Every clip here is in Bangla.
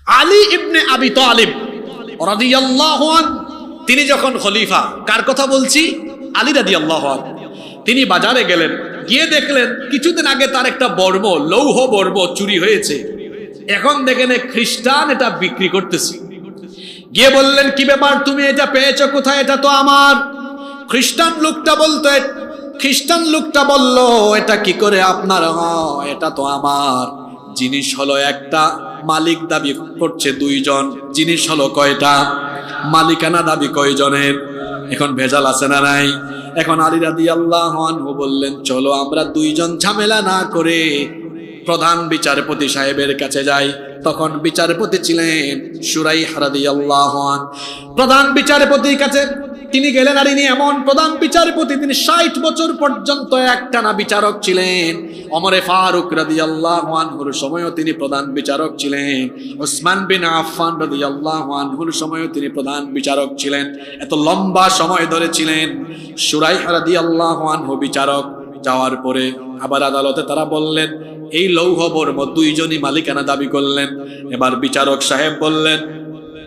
আলী ইবনে আবি তালিব রাদিয়াল্লাহু আনহু তিনি যখন খলিফা, কার কথা বলছি? আলী রাদিয়াল্লাহু আনহু। তিনি বাজারে গেলেন, গিয়ে দেখলেন কিছুদিন আগে তার একটা বর্ম, লৌহ বর্ম চুরি হয়েছে। এখন দেখেন খ্রিস্টান এটা বিক্রি করতেছে। গিয়ে বললেন, কি ব্যাপার, তুমি এটা পেয়েছো কোথায়? এটা তো আমার। খ্রিস্টান লোকটা বলল, এটা কি করে আপনার? এটা তো আমার। জিনিস হলো একটা, মালিক দাবি করছে দুইজন। জিনিস হলো কয়টা? মালিকানা দাবি কয়জনের? এখন ভেজাল আছে না নাই? এখন আলী রাদিয়াল্লাহু আনহু বললেন, চলো আমরা দুইজন ঝামেলা না করে প্রধান বিচারপতি সাহেবের কাছে যাই। তখন বিচারপতি ছিলেন শুরাইহ রাদিয়াল্লাহু আনহু। প্রধান বিচারপতির কাছে তিনি গেলেন, আর ইনি এমন প্রধান বিচারপতি, তিনি 60 বছর পর্যন্ত একটানা বিচারক ছিলেন। ওমরে ফারুক রাদিয়াল্লাহু আনহুর সময়ও তিনি প্রধান বিচারক ছিলেন। উসমান বিন আফফান রাদিয়াল্লাহু আনহুর সময়ও তিনি প্রধান বিচারক ছিলেন। এত লম্বা সময় ধরে ছিলেন। শুরাইহ রাদিয়াল্লাহু আনহু বিচারক যাওয়ার পরে আবার আদালতে তারা বললেন, এই লৌহ বর্ম দুইজনই মালিকানা দাবি করলেন। এবার বিচারক সাহেব বললেন,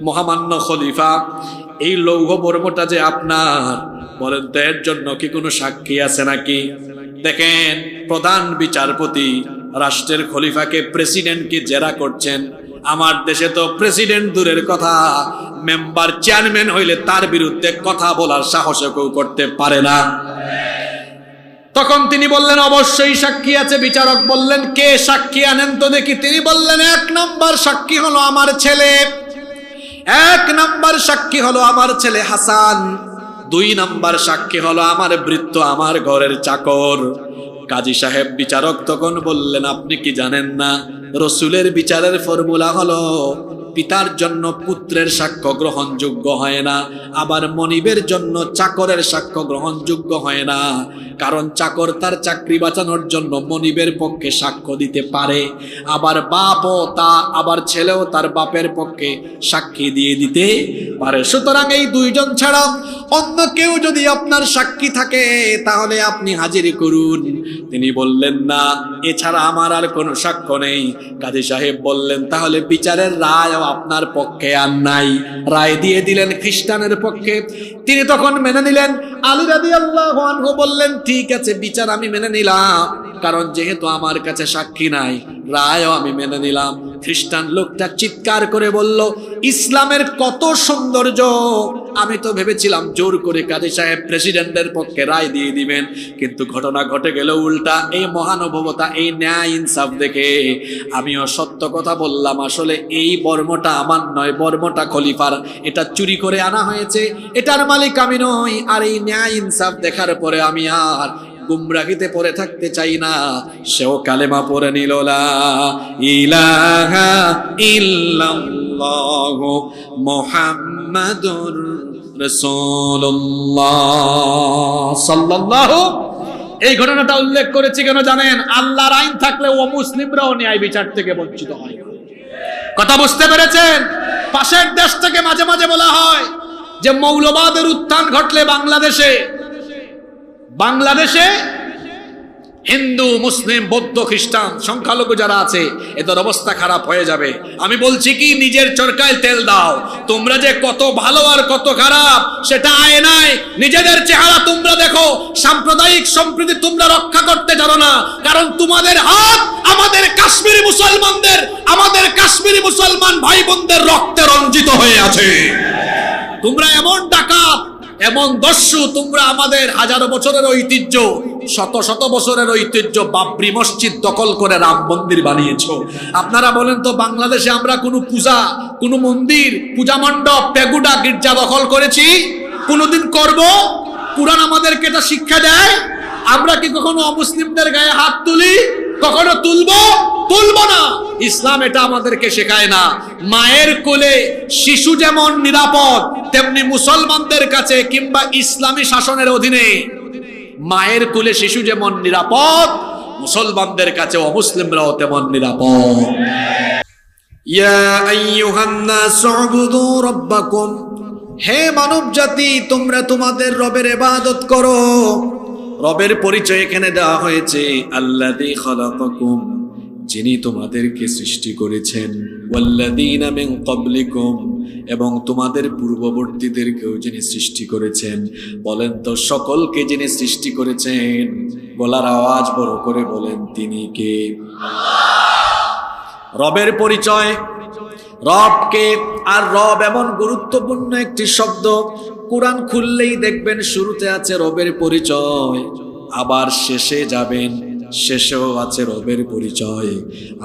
মহামান্য খলিফা, এই লৌহ বর্মটা যে আপনার, বলেন তো এর জন্য কি কোনো সাক্ষী আছে নাকি? দেখেন, প্রধান বিচারপতি রাষ্ট্রের খলিফাকে, প্রেসিডেন্টকে জেরা করছেন। আমার দেশে তো প্রেসিডেন্ট দূরের কথা, মেম্বার চেয়ারম্যান হইলে তার বিরুদ্ধে কথা বলার সাহস কেউ করতে পারে না। তখন তিনি বললেন, অবশ্যই সাক্ষী আছে। বিচারক বললেন, কে সাক্ষী আনেন তো দেখি। তিনি বললেন, 1 নম্বর সাক্ষী হলো আমার ছেলে। 1 নম্বর সাক্ষী হলো আমার ছেলে হাসান। 2 নম্বর সাক্ষী হলো আমার ভৃত্য, আমার ঘরের চাকর। কাজী সাহেব বিচারক তখন বললেন, আপনি কি জানেন না রসুলের বিচারের ফর্মুলা হলো, পিতার জন্য পুত্রের সাক্ষ্য গ্রহণযোগ্য হয় না, আবার মনিবের জন্য চাকরের সাক্ষ্য গ্রহণযোগ্য হয় না। কারণ চাকর তার চাকরি বাঁচানোর জন্য মনিবের পক্ষে সাক্ষ্য দিতে পারে, আবার বাপও আবার ছেলেও তার বাপের পক্ষে সাক্ষী দিয়ে দিতে পারে। সুতরাং এই দুইজন ছাড়া অন্য কেউ যদি আপনার সাক্ষী থাকে তাহলে আপনি হাজিরি করুন। তিনি বললেন, না, এছাড়া আমার আর কোনো সাক্ষ্য নেই। কাজী সাহেব বললেন, তাহলে বিচারের রায় আপনার পক্ষে আর নাই। রায় দিয়ে দিলেন খ্রিস্টানের পক্ষে। তিনি তখন মেনে নিলেন। আলী রাদিয়াল্লাহু আনহু বললেন, ঠিক আছে, বিচার আমি মেনে নিলাম, কারণ যেহেতু আমার কাছে সাক্ষী নাই, রায়ও আমি মেনে নিলাম। খ্রিস্টান লোকটা চিৎকার করে বলল, ইসলামের কত সৌন্দর্য! আমি তো ভেবেছিলাম জোর করে কাজী সাহেব প্রেসিডেন্টের পক্ষে রায় দিয়ে দিবেন, কিন্তু ঘটনা ঘটে গেল উল্টা। এই মহানুভবতা, এই ন্যায় ইনসাফ দেখে আমিও সত্য কথা বললাম, আসলে এই বর্মটা আমার নয়, বর্মটা খলিফার, এটা চুরি করে আনা হয়েছে, এটার মালিক আমি নই। আর এই ন্যায় ইনসাফ দেখার পরে আমি আর গুমরাহিতে পড়ে থাকতে চাই না। সেও কালেমা পড়ে নিল, লা ইলাহা ইল্লাল্লাহু মুহাম্মাদুর রাসূলুল্লাহ সাল্লাল্লাহু। এই ঘটনাটা উল্লেখ করেছি কেন জানেন? আল্লাহর আইন থাকলে ও মুসলিমরাও ন্যায় বিচার থেকে বঞ্চিত হয়। কথা বুঝতে পেরেছেন? পাশের দেশ থেকে মাঝে মাঝে বলা হয় যে মৌলবাদের উত্থান ঘটলে বাংলাদেশে হিন্দু, মুসলিম, বৌদ্ধ, খ্রিস্টান সংখ্যালঘু যারা আছে এদের অবস্থা খারাপ হয়ে যাবে। আমি বলছি কি, নিজের চরকায় তেল দাও। তোমরা যে কত ভালো আর কত খারাপ সেটা আয়নায় নিজেদের চেহারা তোমরা দেখো। সাম্প্রদায়িক সম্প্রীতি তোমরা রক্ষা করতে জানো না, কারণ তোমাদের হাত আমাদের কাশ্মীরি মুসলমান ভাই বোনদের রক্তে রঞ্জিত হয়ে আছে। তোমরা এমন ডাকাত, এমন দস্যু, তোমরা আমাদের হাজারো বছরের ঐতিহ্য, শত শত বছরের ঐতিহ্য বাবরি মসজিদ দখল করে রাম মন্দির বানিয়েছো। আপনারা বলেন তো, বাংলাদেশে আমরা কোনো কোনো মন্দির, পূজা মণ্ডপ, পেগুডা, গির্জা দখল করেছি? কোনোদিন করব? কুরআন আমাদেরকে এটা শিক্ষা দেয়। আমরা কি কখনো অমুসলিমদের গায়ে হাত তুলি? কখনো তুলবো না। ইসলাম এটা আমাদেরকে শেখায় না। মায়ের কোলে শিশু যেমন নিরাপদ, তেমনি মুসলমানদের কাছে কিংবা ইসলামী শাসনের অধীনে মায়ের কোলে শিশু যেমন নিরাপদ, মুসলমানদের কাছে অমুসলিমরাও তেমন নিরাপদ। ইয়া আইয়ুহান নাস উবুদু রাব্বাকুম, হে মানব জাতি, তোমরা তোমাদের রবের ইবাদত করো। রবের পরিচয় এখানে দেওয়া হয়েছে, আল্লাযী খালাকাকুম, যিনি তোমাদেরকে সৃষ্টি করেছেন, ওয়াল্লাযীনা মিন ক্বাবলিকুম, এবং তোমাদের পূর্ববর্তীদেরকেও যিনি সৃষ্টি করেছেন। বলেন তো সকলকে যিনি সৃষ্টি করেছেন, গলার আওয়াজ বড় করে বলেন তিনি কে? রবের পরিচয়, রবকে। আর রব এমন গুরুত্বপূর্ণ একটি শব্দ, কোরআন খুললেই দেখবেন শুরুতে আছে রবের পরিচয়, আবার শেষে যাবেন শেষেও আছে রবের পরিচয়।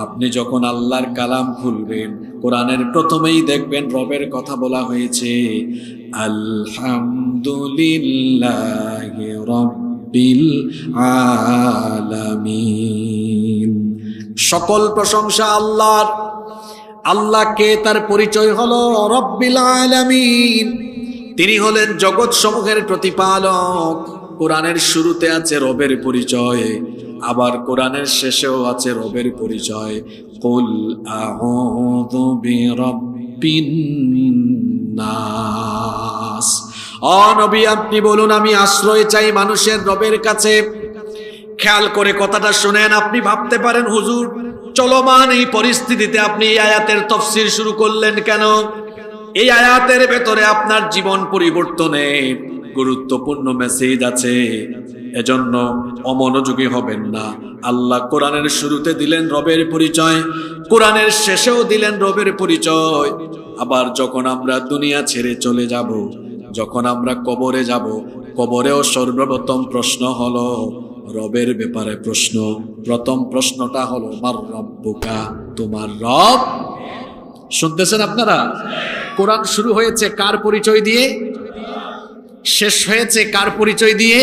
আপনি যখন আল্লাহর কালাম খুলবেন, কোরআনের প্রথমেই দেখবেন রবের কথা বলা হয়েছে, আলহামদুলিল্লাহি রাব্বিল আলামিন। সকল প্রশংসা আল্লাহর। আল্লাহকে, তার পরিচয় হলো রব্বিল আলামিন, তিনি হলেন জগৎ সমূহের প্রতিপালক। কোরআনের শুরুতে আছে রবের পরিচয়, আবার কোরআনের শেষেও আছে রবের পরিচয়। কুল আউযু বিরাব্বিন নাস, ও নবী আপনি বলুন আমি আশ্রয় চাই মানুষের রবের কাছে। খেয়াল করে কথাটা শুনেন। আপনি ভাবতে পারেন হুজুর চলমান এই পরিস্থিতিতে আপনি এই আয়াতের তাফসীর শুরু করলেন কেন? এই আয়াতের ভেতরে আপনার জীবন পরিবর্তনের গুরুত্বপূর্ণ মেসেজ আছে, এজন্য অমনোযোগী হবেন না। আল্লাহ কোরআনের শুরুতে দিলেন রবের পরিচয়, কোরআনের শেষেও দিলেন রবের পরিচয়। আবার যখন আমরা দুনিয়া ছেড়ে চলে যাব, যখন আমরা কবরে যাব, কবরেও সর্বপ্রথম প্রশ্ন হলো রবের ব্যাপারে প্রশ্ন। প্রথম প্রশ্নটা হলো মার রব্বুকা, তোমার রব। শুনতেছেন আপনারা? কোরআন শুরু হয়েছে কার পরিচয় দিয়ে, শেষ হয়েছে কার পরিচয় দিয়ে?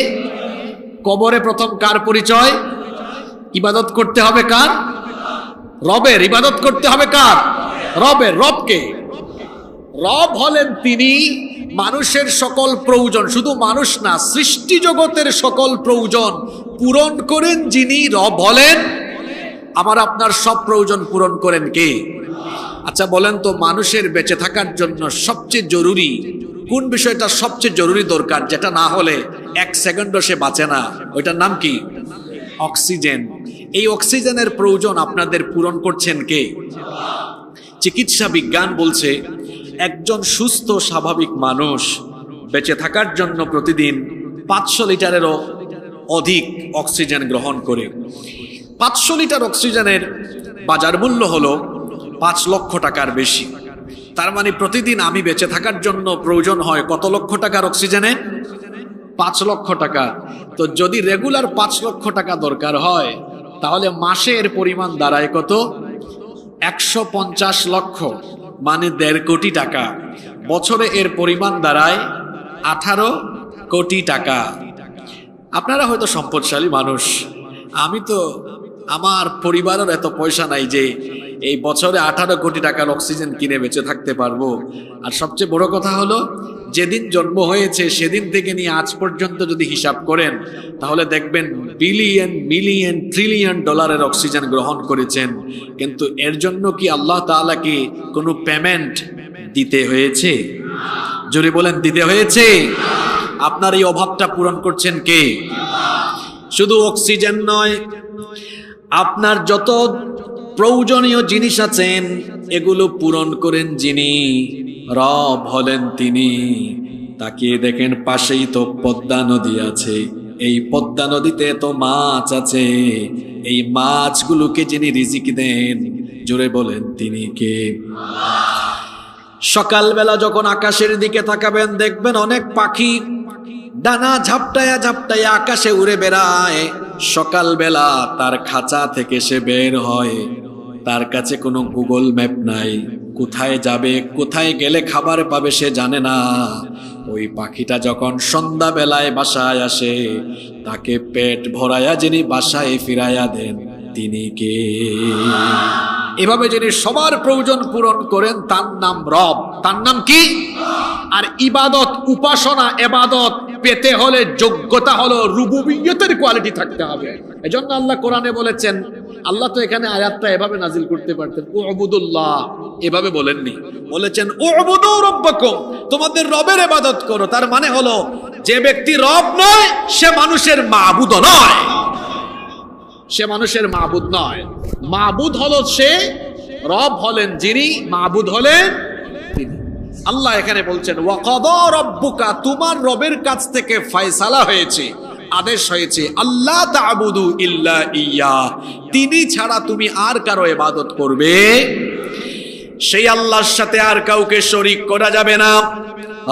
কবরে প্রথম কার পরিচয়? ইবাদত করতে হবে কার? রবের। ইবাদত করতে হবে কার? রবের। রবকে। রব হলেন তিনি মানুষের সকল প্রয়োজন, শুধু মানুষ না, সৃষ্টি জগতের সকল প্রয়োজন পূরণ করেন যিনি, রব হলেন। আমার আপনার সব প্রয়োজন পূরণ করেন কে? আচ্ছা বলেন তো, মানুষের বেঁচে থাকার জন্য সবচেয়ে জরুরি কোন বিষয়টা? সবচেয়ে জরুরি দরকার, যেটা না হলে এক সেকেন্ডও সে বাঁচে না, ওইটার নাম কি? অক্সিজেন। এই অক্সিজেনের প্রয়োজন আপনাদের পূরণ করছেন কে? চিকিৎসা বিজ্ঞান বলছে একজন সুস্থ স্বাভাবিক মানুষ বেঁচে থাকার জন্য প্রতিদিন 500 লিটারেরও অধিক অক্সিজেন গ্রহণ করে। 500 লিটার অক্সিজেনের বাজার মূল্য হলো 5 লক্ষ টাকার বেশি। তার মানে প্রতিদিন আমি বেঁচে থাকার জন্য প্রয়োজন হয় কত লক্ষ টাকার অক্সিজেনে? 5 লক্ষ টাকা। তো যদি রেগুলার 5 লক্ষ টাকা দরকার হয়, তাহলে মাসে এর পরিমাণ দাঁড়ায় কত? 150 লক্ষ, মানে 1.5 কোটি টাকা। বছরে এর পরিমাণ দাঁড়ায় 18 কোটি টাকা। আপনারা হয়তো সম্পদশালী মানুষ, আমি তো, আমার পরিবারের এত পয়সা নাই যে এই বছরে 18 কোটি টাকার অক্সিজেন কিনে বেঁচে থাকতে পারবো। আর সবচেয়ে বড় কথা হলো, যেদিন জন্ম হয়েছে সেদিন থেকে নিয়ে আজ পর্যন্ত যদি হিসাব করেন, তাহলে দেখবেন বিলিয়ন, মিলিয়ন, ট্রিলিয়ন ডলারের অক্সিজেন গ্রহণ করেছেন। কিন্তু এর জন্য কি আল্লাহ তাআলাকে কোনো পেমেন্ট দিতে হয়েছে? জোরে বলেন, দিতে হয়েছে? আপনার এই অভাবটা পূরণ করছেন কে? শুধু অক্সিজেন নয়, আপনার যত প্রয়োজনীয় জিনিস আছেন এগুলো পূরণ করেন যিনি, রব হলেন তিনি। তাকিয়ে দেখেন পাশেই তো পদ্মা নদী আছে, এই পদ্মা নদীতে তো মাছ আছে, এই মাছগুলোকে যিনি রিজিক দেন, জোরে বলেন তিনি কে? সকালবেলা যখন আকাশের দিকে তাকাবেন, দেখবেন অনেক পাখি ডানা ঝাপটায়া ঝাপটায়া আকাশে উড়ে বেড়ায়। সকালবেলা তার খাঁচা থেকে সে বের হয়, তার কাছে কোনো গুগল ম্যাপ নাই, কোথায় যাবে, কোথায় গেলে খাবার পাবে সে জানে না। ওই পাখিটা যখন সন্ধ্যাবেলায় বাসায় আসে, তাকে পেট ভরায়া যিনি বাসায় ফিরাইয়া দেন তিনি কে? এভাবে যিনি সবার প্রয়োজন পূরণ করেন তার নাম রব। তার নাম কি? আর ইবাদত, উপাসনা, ইবাদত পেতে হলে যোগ্যতা হলো রুবুবিয়তের কোয়ালিটি থাকতে হবে। এজন্য আল্লাহ কোরআনে বলেছেন, আল্লাহ তো এখানে আয়াতটা এভাবে নাজিল করতে পারতেন, উবুদুল্লাহ, এভাবে বলেননি, বলেছেন উবুদু রাব্বাকুম, তোমাদের রবের ইবাদত করো। তার মানে হলো যে ব্যক্তি রব নয় সে মানুষের মাবুদ নয়, সে মানুষের মাবুদ নয়। মাবুদ হলো সে, রব হলেন যিনি, মাবুদ হলেন তিনি। আল্লাহ এখানে বলছেন ওয়াকাদা রাব্বুকা, তোমার রবের কাছ থেকে ফয়সালা হয়েছে, আদেশ হয়েছে, আল্লাহ তা'বুদু ইল্লা ইয়্যা, তিনি ছাড়া তুমি আর কারো ইবাদত করবে, সেই আল্লাহর সাথে আর কাউকে শরীক করা যাবে না।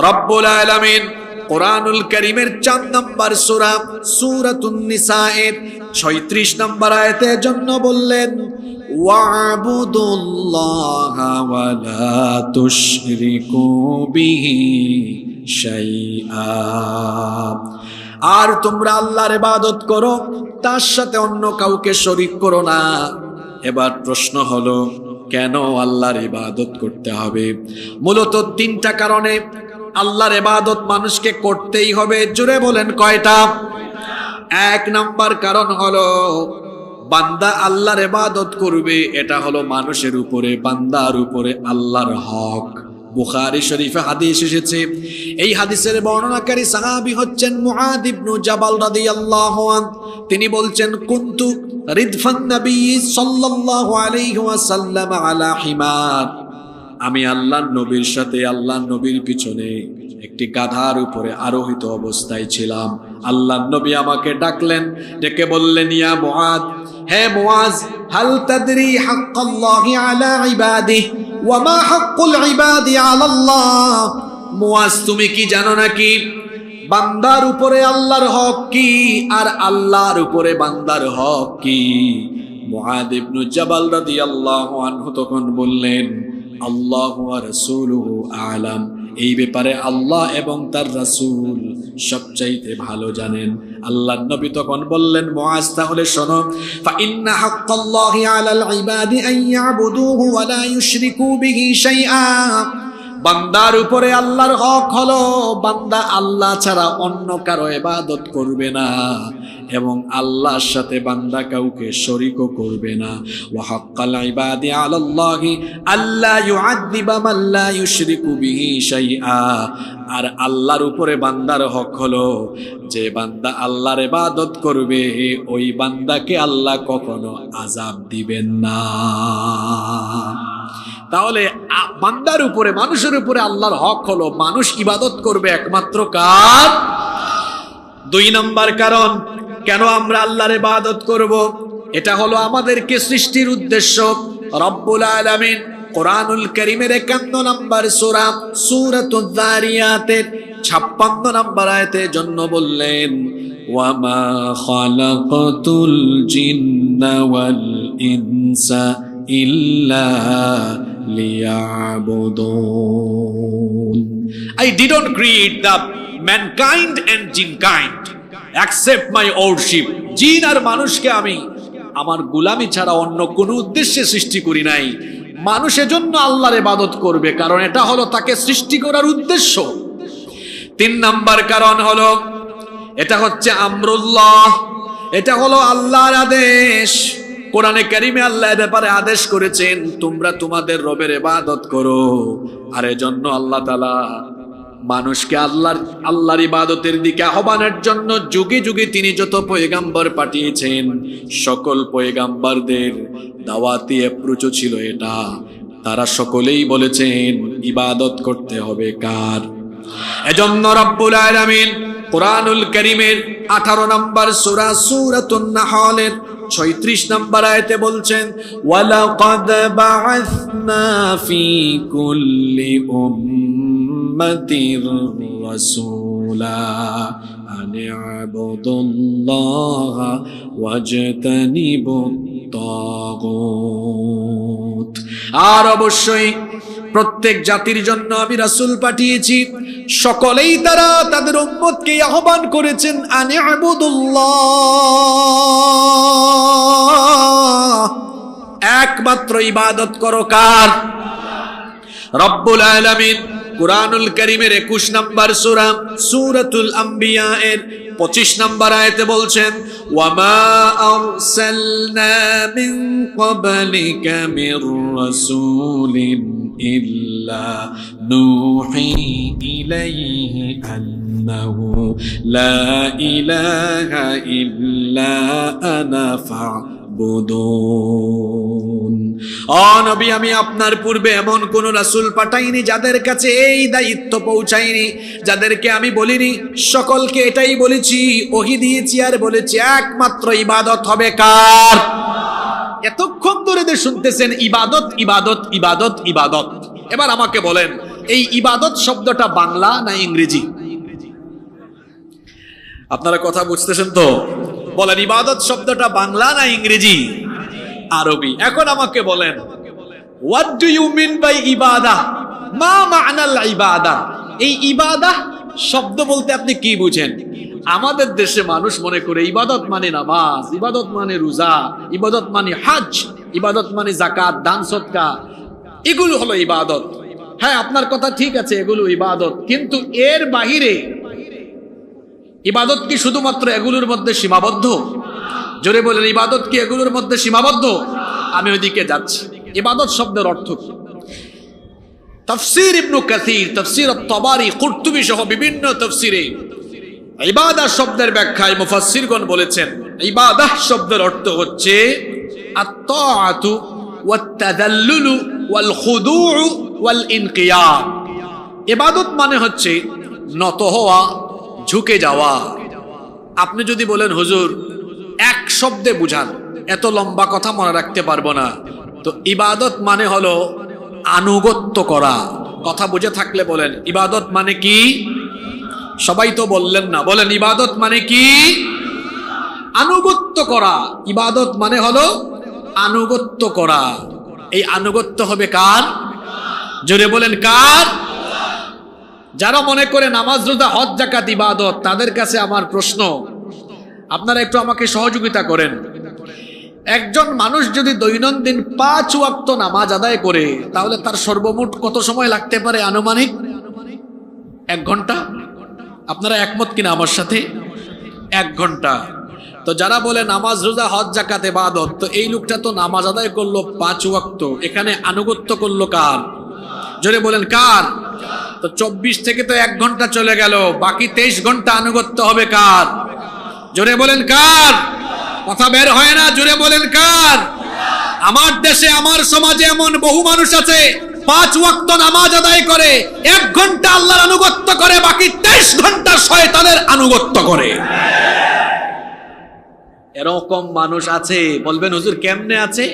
রব্বুল আলামিন কোরআনুল কারীমের 4 নম্বর সূরা সূরাতুন নিসায়ের 36 নম্বর আয়াতের জন্য বললেন ওয়া'বুদুল্লাহা ওয়া লা তুশরিকু বিহি শাইআ, আর তোমরা আল্লাহর ইবাদত করো, তার সাথে অন্য কাউকে শরীক করো না। এবার প্রশ্ন হলো কেন আল্লাহর ইবাদত করতে হবে? মূলত 3টা কারণে আল্লাহর ইবাদত মানুষকে করতেই হবে। জোরে বলেন কয়টা? 1 নম্বর কারণ হলো বান্দা আল্লাহর ইবাদত করবে, এটা হলো মানুষের উপরে, বান্দার উপরে আল্লাহর হক। বুখারী শরীফে হাদিস এসেছে, এই হাদিসের বর্ণনাকারী সাহাবী হচ্ছেন মুআদ ইবনে জাবাল রাদিয়াল্লাহু আনহু। তিনি বলছেন কুনতু রিদফান নবী সাল্লাল্লাহু আলাইহি ওয়াসাল্লাম আলা হিমার, আমি আল্লাহর নবীর সাথে আল্লাহর নবীর পিছনে একটি গাধার উপরে আরোহিত অবস্থায় ছিলাম। আল্লাহর নবী আমাকে ডাকলেন, ডেকে বললেন ইয়া মুআদ, হে মুআজ, হাল তাদরি হাক্কাল্লাহি আলা ইবাদিহি ওয়া মা হাক্কুল ইবাদি আলা আল্লাহ, মুআজ তুমি কি জানো নাকি বান্দার উপরে আল্লাহর হক কি আর আল্লাহর উপরে বান্দার হক কি? মুআদ ইবনে জাবাল রাদিয়াল্লাহু আনহু তখন বললেন আল্লাহু ওয়া রাসূলুহু আ'লাম, এই ব্যাপারে আল্লাহ এবং তার রাসূল সবচাইতে ভালো জানেন। আল্লাহর নবী তখন বললেন মুআজ তাহলে শোনো, ফা ইন্না হাক্কাল্লাহি আলাল ইবাদি আন ইয়াবুদুহু ওয়া লা ইউশরিকু বিহি শাইআ, বান্দার উপরে আল্লাহর হক হলো বান্দা আল্লাহ ছাড়া অন্য কারো ইবাদত করবে না এবং আল্লাহর সাথে বান্দা কাউকে শরীকও করবে না। ওয়া হাক্কাল ইবাদি আলাল্লাহি আল্লা ইউআযযিবা মান লা ইউশরিকু বিহি শাইআ, আর আল্লাহর উপরে বান্দার হক হলো যে বান্দা আল্লাহর ইবাদত করবে ওই বান্দাকে আল্লাহ কখনো আযাব দিবেন না। তাহলে বান্দার উপরে, মানুষের উপরে আল্লাহর হক হলো মানুষ ইবাদত করবে একমাত্র কার? 2 নম্বর কারণ কেন আমরা আল্লাহর ইবাদত করব, এটা হলো আমাদেরকে সৃষ্টির উদ্দেশ্য। রব্বুল আলামিন কোরআনুল কারীমের 51 নম্বর সূরা সূরাতুয যারিয়াতের 56 নম্বর আয়াতের জন্য বললেন ওয়া মা খালাকাতুল জিন্না ওয়াল ইনসা ইল্লা liya'budun, I didn't create the mankind and jinkind except my lordship, জিন আর মানুষকে আমি আমার গোলামি ছাড়া অন্য কোনো উদ্দেশ্যে সৃষ্টি করি নাই। মানুষের জন্য আল্লাহর ইবাদত করবে কারণ এটা হলো তাকে সৃষ্টি করার উদ্দেশ্য। 3 নম্বর কারণ হলো এটা হচ্ছে আমরুল্লাহ, এটা হলো আল্লাহর আদেশ। কোরআনে কারিমে আল্লাহ এর ব্যাপারে আদেশ করেছেন তোমরা তোমাদের রবের ইবাদত করো, আর এজন্য আল্লাহ তাআলা মানুষকে আল্লাহর ইবাদতের দিকে আহ্বানের জন্য যুগে যুগে তিনি যত পয়গাম্বর পাঠিয়েছেন সকল পয়গাম্বরদের দাওয়াতি অ্যাপ্রোচ ছিল এটা, তারা সকলেই বলেছেন ইবাদত করতে হবে কার? এজন্য রব্বুল আলামিন কোরআনুল কারীমের 18 নম্বর সূরা সূরাতুন নাহলের 36 নম্বর আয়াতে বলছেন ওয়ালাকাদ বা'আসনা ফি কুল্লি উম্মাতির রাসূলা আন ই'বুদুল্লাহা ওয়াজতানিবুত তাগুত, আর অবশ্যই প্রত্যেক জাতির জন্য আমি রাসূল পাঠিয়েছি, সকলেই তারা তাদের উম্মতকে আহ্বান করেছেন আন ই'বুদুল্লাহ, একমাত্র ইবাদত করো কার? রব্বুল আলামিন কুরআনুল কারীমের 21 নম্বর সূরা সূরাতুল আম্বিয়া এর 25 নম্বর আয়াতে বলছেন ওয়া মা আরসালনা মিন ক্বাবলিকা মির রাসূলিন ইল্লা নূহি ইলাইহি আন্নাহু লা ইলাহা ইল্লা আনা তা'বুদুন। ও নবী, আমি আপনার পূর্বে এমন কোন রাসূল পাঠাইনি যাদের কাছে এই দায়িত্ব পৌঁছায়নি, যাদেরকে আমি বলিনি। সকলকে এটাই বলেছি, ওহী দিয়েছি আর বলেছি একমাত্র ইবাদত হবে কার? এতক্ষণ ধরে যে শুনতেছেন ইবাদত ইবাদত ইবাদত ইবাদত, এবার আমাকে বলেন এই ইবাদত শব্দটা বাংলা না ইংরেজি? আপনারা কথা বুঝতেছেন তো? বলেন ইবাদত শব্দটা বাংলা না ইংরেজি? আরবি। এখন আমাকে বলেন what do you mean by ইবাদাহ? মা মা'নাল ইবাদাহ? এই ইবাদাহ শব্দ বলতে আপনি কি বুঝেন? আমাদের দেশে মানুষ মনে করে ইবাদত মানে নামাজ, ইবাদত মানে রোজা, ইবাদত মানে হজ, ইবাদত মানে যাকাত, দান সদকা, এগুলো হলো ইবাদত। হ্যাঁ, আপনার কথা ঠিক আছে, এগুলো ইবাদত, কিন্তু এর বাহিরে ইবাদত কি শুধুমাত্র এগুলোর মধ্যে সীমাবদ্ধ? জোরে বলেন, ইবাদত কি এগুলোর মধ্যে সীমাবদ্ধ? আমি ওইদিকে যাচ্ছি। ইবাদত শব্দের অর্থ কি? তাফসীর ইবনে কাসীর, তাফসীর আত-তাবারি, কুরতুবী সহ বিভিন্ন তাফসীরে ইবাদত শব্দের ব্যাখ্যায় মুফাসসিরগণ বলেছেন ইবাদত শব্দের অর্থ হচ্ছে আত-তাআতু ওয়াত-তাযাল্লুলু ওয়াল খুদুউ ওয়াল ইনকিয়াদ। ইবাদত মানে হচ্ছে নত হওয়া, ঝুঁকে যাওয়া। আপনি যদি বলেন হুজুর এক শব্দে বুঝান, এত লম্বা কথা মনে রাখতে পারবো না, তো ইবাদত মানে হলো আনুগত্য করা। কথা বুঝে থাকলে বলেন ইবাদত মানে কি? সবাই তো বললেন না, বলেন ইবাদত মানে কি? আনুগত্য করা। ইবাদত মানে হলো আনুগত্য করা। এই আনুগত্য হবে কার? জোরে বলেন কার? যারা মনে করে নামাজ, রোজা, হজ, যাকাত ইবাদত, তাদের কাছে আমার প্রশ্ন, আপনারা একটু আমাকে সহযোগিতা করেন। একজন মানুষ যদি দৈনন্দিন 5 ওয়াক্ত নামাজ আদায় করে, তাহলে তার সর্বমোট কত সময় লাগতে পারে? আনুমানিক 1 ঘন্টা। আপনারা একমত কিনা আমার সাথে? 1 ঘন্টা। তো যারা বলে নামাজ, রোজা, হজ, যাকাত ইবাদত, তো এই লোকটা তো নামাজ আদায় করলো 5 ওয়াক্ত, এখানে আনুগত্য করলো কার? জোরে বলেন কার? তো 24 থেকে তো 1 ঘন্টা চলে গেল, বাকি 23 ঘন্টা আনুগত্য হবে কার? জোরে বলেন কার? কথা বের হয় না, জোরে বলেন কার? আমার দেশে, আমার সমাজে এমন বহু মানুষ আছে 5 ওয়াক্ত নামাজ আদায় করে, 1 ঘন্টা আল্লাহর আনুগত্য করে, বাকি 23 ঘন্টা শয়তানের আনুগত্য করে। এরকম মানুষ আছে। বলবেন হুজুর কেমনে আছে?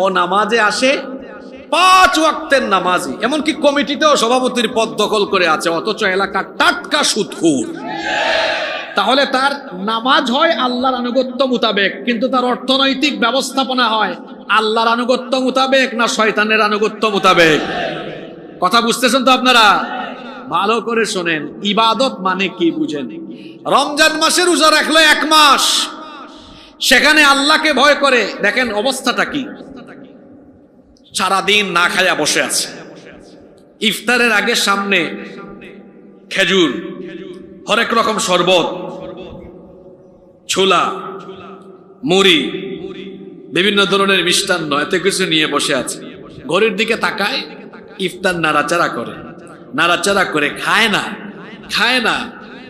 ও নামাজে আসে, 5 ওয়াক্তের নামাজি, এমনকি কমিটিতেও সভাপতির পদ দখল করে আছে, অথচ এলাকার টাটকা সুদখোর। তাহলে তার নামাজ হয় আল্লাহর আনুগত্য মোতাবেক, কিন্তু তার অর্থনৈতিক ব্যবস্থাপনা হয় আল্লাহর আনুগত্য মোতাবেক না শয়তানের আনুগত্য মোতাবেক? কথা বুঝতেছেন তো আপনারা? ভালো করে শোনেন, ইবাদত মানে কি বুঝেন? রমজান মাসে রোজা রাখলো 1 মাস, সেখানে আল্লাহকে ভয় করে, দেখেন অবস্থাটা কি? সারাদিন না খায়া বসে আছে, ইফতারের আগে সামনে খেজুর, হরেক রকম শরবত, ছোলা, মুড়ি, বিভিন্ন ধরনের মিষ্টান্ন, এত কিছু নিয়ে বসে আছে। ঘড়ির দিকে তাকায়, ইফতার নাড়াচাড়া করে, নাড়াচাড়া করে খায় না, খায় না।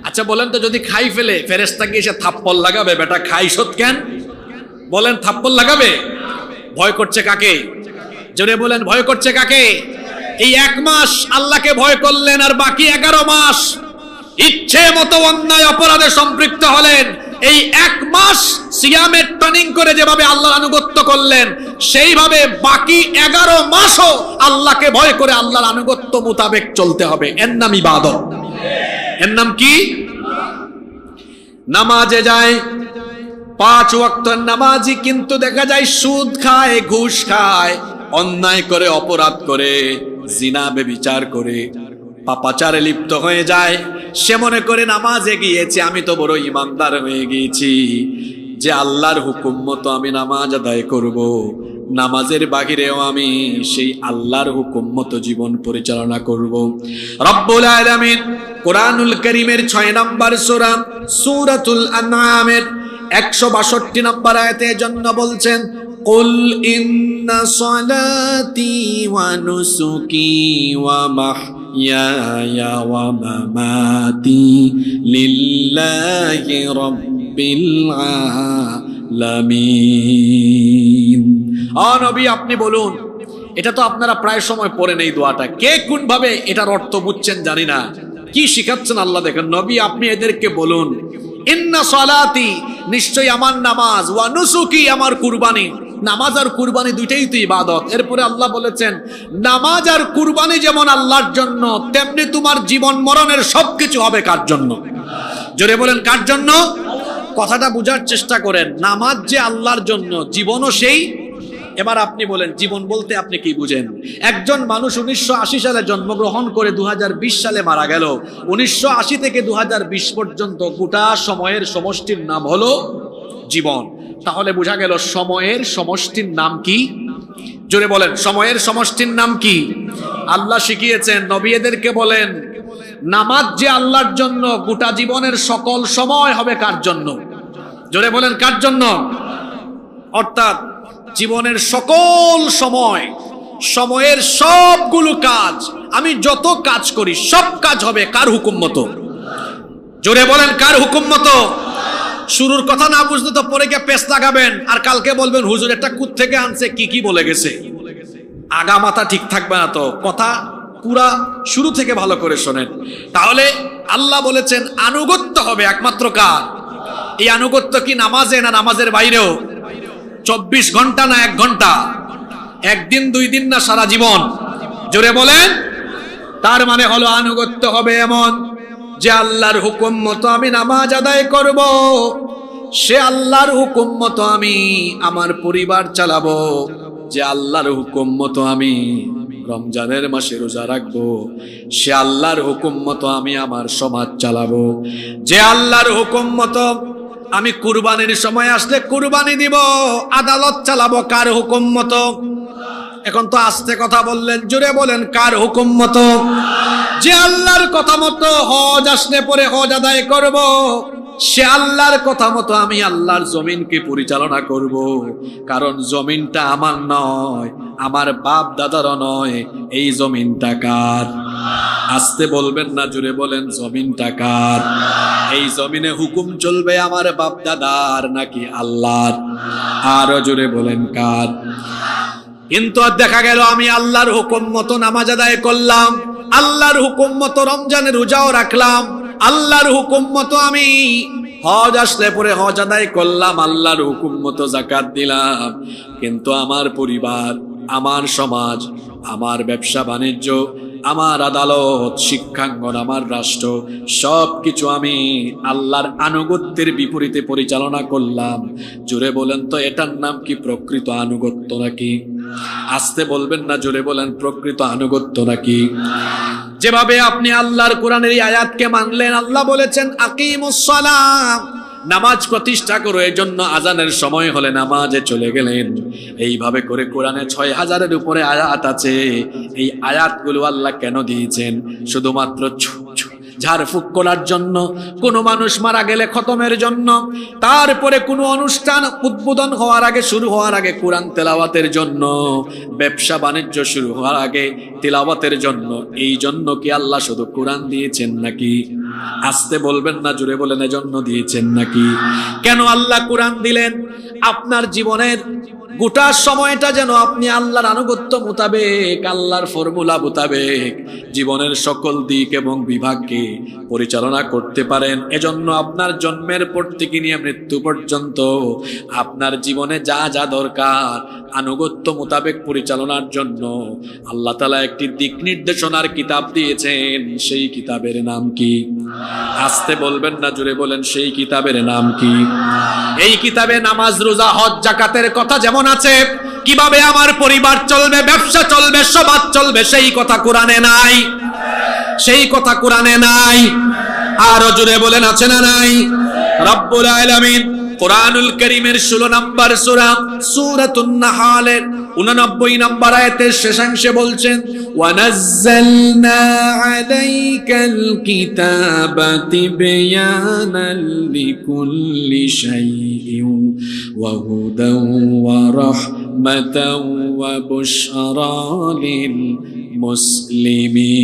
আচ্ছা বলেন তো, যদি খাই ফেলে ফেরেশতা কি এসে থাপ্পড় লাগাবে? বেটা খাইছত কেন? বলেন থাপ্পড় লাগাবে? ভয় করছে কাকে? জোরে বলেন ভয় করছে কাকে? এই 1 মাস আল্লাহকে ভয় করলেন, আর বাকি 11 মাস ইচ্ছে মতো অন্যায় অপরাধে সম্পৃক্ত হলেন। এই 1 মাস সিয়ামের ট্রেনিং করে যেভাবে আল্লাহর আনুগত্য করলেন, সেইভাবে বাকি 11 মাসও আল্লাহকে ভয় করে আল্লাহর আনুগত্য মোতাবেক চলতে হবে। এর নাম ইবাদত। এর নাম কি? নামাজে যায় 5 ওয়াক্তের নামাজি, কিন্তু দেখা যায় সুদ খায়, ঘুষ খায়, অন্যায় করে, অপরাধ করে, জিনা ব্যভিচার করে, পাপাচারে লিপ্ত হয়ে যায়। সে মনে করে নামাজে গিয়েছে, আমি তো বড় ইমানদার হয়ে গিয়েছি যে আল্লাহর হুকুম মতো আমি নামাজ আদায় করব, নামাজের বাহিরেও আমি সেই আল্লাহর হুকুম মতো জীবন পরিচালনা করব। রব্বুল আলামিন কোরআনুল কারীমের 6 নম্বর সূরা সূরাতুল আনআমের 162 নম্বর আয়াতে জন্য বলছেন, কুল ইন্না সলাতি ওয়া নুসুকি ওয়া মাহইয়ায়া ওয়া মামাতি লিল্লাহি রাব্বিল লামিন। নবী আপনি বলুন, এটা তো আপনারা প্রায় সময় পড়েন এই দোয়াটা, কে কোন ভাবে এটার অর্থ বুঝছেন জানি না, কি শিখাচ্ছেন আল্লাহ দেখেন। নবী আপনি এদেরকে বলুন, ইন্না সালাতি, নিশ্চয়ই আমার নামাজ, ওয়া নুসুকি, আমার কুরবানি। নামাজ আর কুরবানি দুইটাই তো ইবাদত। এরপরে আল্লাহ বলেছেন নামাজ আর কুরবানি যেমন আল্লাহর জন্য, তেমনি তোমার জীবন মরণের সবকিছু হবে কার জন্য? জোরে বলেন কার জন্য? কথাটা বুঝার চেষ্টা করেন। নামাজ যে আল্লাহর জন্য, জীবনও সেই। এবার আপনি বলেন জীবন বলতে আপনি কি বুঝেন? একজন মানুষ 1980 সালে জন্মগ্রহণ করে 2020 সালে মারা গেল। 1980 থেকে 2020 পর্যন্ত গোটা সময়ের সমষ্টির নাম হলো জীবন। তাহলে বোঝা গেল সময়ের সমষ্টির নাম কি? জোরে বলেন সময়ের সমষ্টির নাম কি? আল্লাহ শিখিয়েছেন, নবী এদেরকে বলেন নামাজ যে আল্লাহর জন্য, গোটা জীবনের সকল সময় হবে কার জন্য? জোরে বলেন কার জন্য? অর্থাৎ জীবনের সকল সময়, সময়ের সবগুলো কাজ, আমি যত কাজ করি সব কাজ হবে কার হুকুম মতো? জোরে বলেন কার হুকুম মতো? শুরুর কথা না বুঝলে তো পরে গিয়ে পেছ লাগাবেন, আর কালকে বলবেন হুজুর একটা কুত থেকে আনছে, কি বলে গেছে। আগা মাথা ঠিক থাকবে না তো। কথা পুরা শুরু থেকে ভালো করে শোনেন। তাহলে আল্লাহ বলেছেন আনুগত্য হবে একমাত্র কার? এই আনুগত্য কি নামাজে না নামাজের বাইরেও? 24 ঘন্টা না 1 ঘন্টা? একদিন 2 দিন না সারা জীবন? জোরে বলেন। তার মানে হলো আনুগত্য হবে এমন যে আল্লাহর হুকুম মতো আমি নামাজ আদায় করব, সে আল্লাহর হুকুম মতো আমি আমার পরিবার চালাবো, যে আল্লাহর হুকুম মতো আমি রমজানের মাসে রোজা রাখবো, সে আল্লাহর হুকুম মতো আমি আমার সমাজ চালাবো, যে আল্লাহর হুকুম মতো আমি কুরবানির সময় আসলে কুরবানি দিব, আদালত চালাবো কার হুকুম মতো? এখন তো আস্তে কথা বললেন, জোরে বলেন কার হুকুম মতো? যে আল্লাহর কথা মতো হজ আসলে পরে হজ আদায় করব, সে আল্লাহর কথা মতো আমি আল্লাহর জমিনকে পরিচালনা করব। কারণ জমিনটা আমার নয়, আমার বাপ দাদারও নয়, এই জমিনটা কার? আস্তে বলবেন না, জোরে বলেন জমিনটা কার? এই জমিনে হুকুম চলবে আমার বাপ দাদার নাকি আল্লাহর? আরো জোরে বলেন কার? কিন্তু দেখা গেল আমি আল্লাহর হুকুম মতো নামাজ আদায় করলাম, আল্লাহর হুকুম মতো রমজানের রোজাও রাখলাম, আল্লাহর হুকুম মতো আমি হজ আসলে পরে হজ আদায় করলাম, আল্লাহর হুকুম মতো যাকাত দিলাম, কিন্তু আমার পরিবার, আমার সমাজ, আমার ব্যবসা বাণিজ্য, আমার আদালত, শিক্ষাঙ্গন, আমার রাষ্ট্র, সবকিছু আমি আল্লাহর আনুগত্যের বিপরীতে পরিচালনা করলাম। জোরে বলেন তো এটার নাম কি প্রকৃত আনুগত্য নাকি? আস্তে বলবেন না, জোরে বলেন প্রকৃত আনুগত্য নাকি? যেভাবে আপনি আল্লাহর কোরআনের এই আয়াতকে মানলেন, আল্লাহ বলেছেন আকিমুস সালাম, নামাজ প্রতিষ্ঠা করো, এজন্য আজানের সময় হলে নামাজে চলে গেলেন। এইভাবে করে কোরআনে 6000-এর উপরে আয়াত আছে। এই আয়াতগুলো আল্লাহ কেন দিয়েছেন? শুধুমাত্র ঝাড়ফুঁক করার জন্য, কোনো মানুষ মারা গেলে খতমের জন্য, তারপরে কোনো অনুষ্ঠান উদ্বোধন হওয়ার আগে, শুরু হওয়ার আগে কোরআন তেলাওয়াতের জন্য, ব্যবসা বাণিজ্য শুরু হওয়ার আগে তেলাওয়াতের জন্য। এই জন্য কি আল্লাহ শুধু কোরআন দিয়েছেন নাকি? আস্তে বলবেন না, জোরে বলেন এজন্য দিয়েছেন নাকি? কেন আল্লাহ কোরআন দিলেন? আপনার জীবনের গোটা সময়টা যেন আপনি আল্লাহর আনুগত্য মোতাবেক, আল্লাহর ফর্মুলা মোতাবেক জীবনের সকল দিক এবং বিভাগকে পরিচালনা করতে পারেন। এজন্য আপনার জন্মের পর থেকে নিয়ে মৃত্যু পর্যন্ত আপনার জীবনে যা যা দরকার আনুগত্য মোতাবেক পরিচালনার জন্য আল্লাহ তাআলা একটি দিক নির্দেশনার কিতাব দিয়েছেন। সেই কিতাবের নাম কি? আস্তে বলবেন না, জোরে বলেন সেই কিতাবের নাম কি? এই কিতাবে নামাজ, রোজা, হজ, যাকাতের কথা যেমন আছে, কিভাবে আমার পরিবার চলবে, ব্যবসা চলবে, সমাজ চলবে, সেই কথা কোরআনে নাই? সেই কথা কোরআনে নাই? আরো জোরে বলেন আছে না নাই? রব্বুল আলামিন কোরআনুল কারীমের 16 নম্বর সূরা সূরাতুন নাহলের 89 নম্বর আয়াতের শেষাংশে বলছেন, ওয়ানাজ্জালনা আলাইকাল কিতাবা তিবয়ানাল লিকুল্লি শাইইন ওয়া হুদান ওয়া রাহমাতান ওয়া বুশরা লিল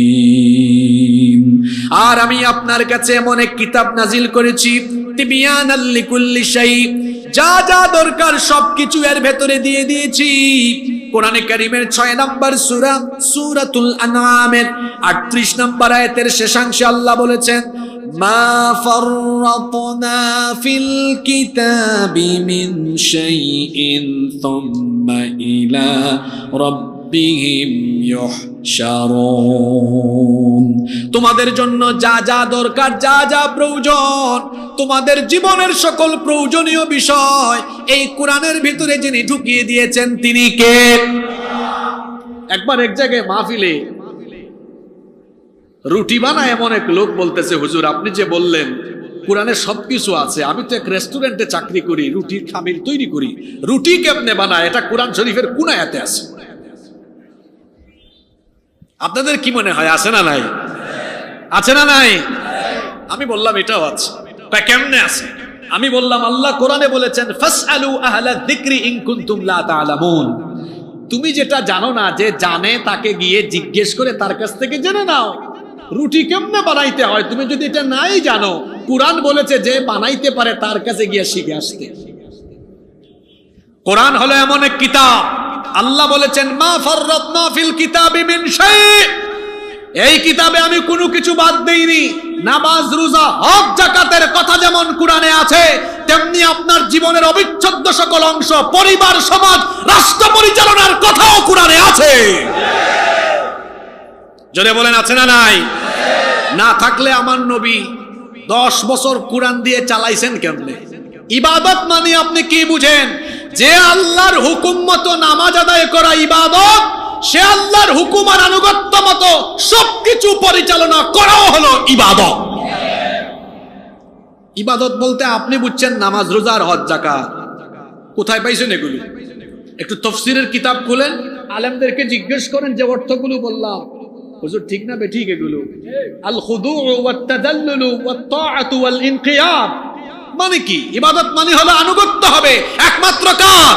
মুসলিমিন। আর আমি আপনার কাছে এমন এক কিতাব নাজিল করেছি, তিবয়ানাল লিকুল্লি শাই, যা যা দরকার সবকিছু এর ভেতরে দিয়ে দিয়েছি। কোরআনে কারীমের 6 নম্বর সূরা সূরাতুল আনআমের 38 নম্বর আয়াতের শেষাংশে আল্লাহ বলেছেন, মা ফাররাতনা ফিল কিতাবি মিন শাইইন থুম্মা ইলা রাব্বিহিম ইউহশারুন। তোমাদের জন্য যা যা দরকার, যা যা প্রয়োজন, তোমাদের জীবনের সকল প্রয়োজনীয় বিষয় এই কোরআনের ভিতরে যিনি ঢুকিয়ে দিয়েছেন তিনি কে? একবার এক জায়গায় মাহফিলে রুটি বানায় এমন এক লোক বলতেছে, হুজুর আপনি যে বললেন কোরআনে সবকিছু আছে, আমি তো এক রেস্টুরেন্টে চাকরি করি, রুটির খামির তৈরি করি, রুটি কেমনে বানায়? এটা কোরআন শরীফের কোন আয়াতে আছে? আপনাদের কি মনে হয় আছে না নাই? আছে না নাই? আমি বললাম এটাও আছে। তা কেমনে আছে? আমি বললাম আল্লাহ কোরআনে বলেছেন, ফাসআলু আহলা যিকরি ইন কুনতুম লা তা'লামুন। তুমি যেটা জানো না, যে জানে তাকে গিয়ে জিজ্ঞেস করে তার কাছ থেকে জেনে নাও রুটি কেমনে বানাইতে হয়। তুমি যদি এটা নাই জানো, কোরআন বলেছে যে বানাইতে পারে তার কাছে গিয়ে শিখে আসতে। কোরআন হলো এমন এক কিতাব, আল্লাহ বলেছেন মা ফাররাতনা ফিল কিতাবি মিন শাই। এই কিতাবে আমি কোনো কিছু বাদ দেইনি। নামাজ, রোজা, হজ, যাকাতের কথা যেমন কোরআনে আছে, তেমনি আপনার জীবনের অবিচ্ছেদ্য সকল অংশ, পরিবার, সমাজ, রাষ্ট্র পরিচালনার কথাও কোরআনে আছে। জোরে বলেন আছে না নাই? না থাকলে আমার নবী 10 বছর কোরআন দিয়ে চালাইছেন কেমনে? ইবাদত মানে আপনি কি বুঝেন? যে আল্লাহর হুকুম মতো নামাজ আদায় করা ইবাদত, সে আল্লাহর হুকুম আর আনুগত্য মতো সবকিছু পরিচালনা করাও হলো ইবাদত। ইবাদত বলতে আপনি বুঝছেন নামাজ, রোজা আর হজ, যাকাত। কোথায় পাইছেন এগুলো? একটু তাফসীরের কিতাব খুলেন, আলেমদেরকে জিজ্ঞেস করেন যে অর্থগুলো বললাম হুজুর ঠিক না বেঠিক এগুলো? আল খুদু ওয়াত তাদাল্লুল ওয়াত তাআতু ওয়াল ইনকিয়াদ মানে কি? ইবাদত মানে হলো আনুগত্য হবে একমাত্র কার?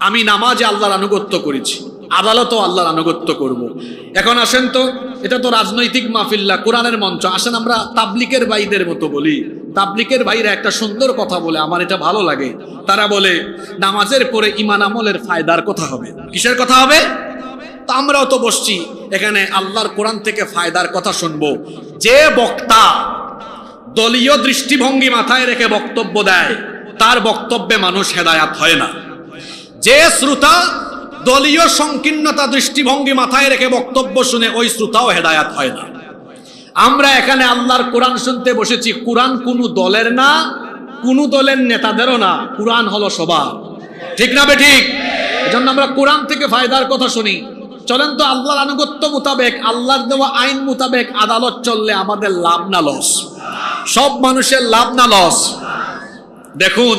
আমি নামাজে আল্লাহর আনুগত্য করেছি, আদালতও আল্লাহর আনুগত্য করব। এখন আসেন তো, এটা তো রাজনৈতিক মাহফিল না, কোরআনের মঞ্চ। আসেন আমরা তাবলিগের ভাইদের মতো বলি। তাবলিগের ভাইরা একটা সুন্দর কথা বলে, আমার এটা ভালো লাগে। তারা বলে নামাজের পরে ঈমান আমলের ফায়দার কথা হবে। কিসের কথা হবে? তো আমরাও তো বসছি এখানে আল্লাহর কোরআন থেকে ফায়দার কথা শুনবো। যে বক্তা দলীয় দৃষ্টিভঙ্গি মাথায় রেখে বক্তব্য দেয়, তার বক্তব্যে মানুষ হেদায়াত হয় না। যে শ্রোতা দলীয় সংকীর্ণতা দৃষ্টিভঙ্গি মাথায় রেখে বক্তব্য শুনে, ওই শ্রোতাও হেদায়াত হয় না। আমরা এখানে আল্লাহর কোরআন শুনতে বসেছি। কোরআন কোনো দলের না, কোনো দলের নেতাদেরও না, কোরআন হলো সবার। ঠিক না বেঠিক? এজন্য আমরা কোরআন থেকে ফায়দার কথা শুনি। চলেন তো আল্লাহর আনুগত্য মোতাবেক, আল্লাহর দেওয়া আইন মোতাবেক আদালত চললে আমাদের লাভ না লস? সব মানুষের লাভ না লস? দেখুন,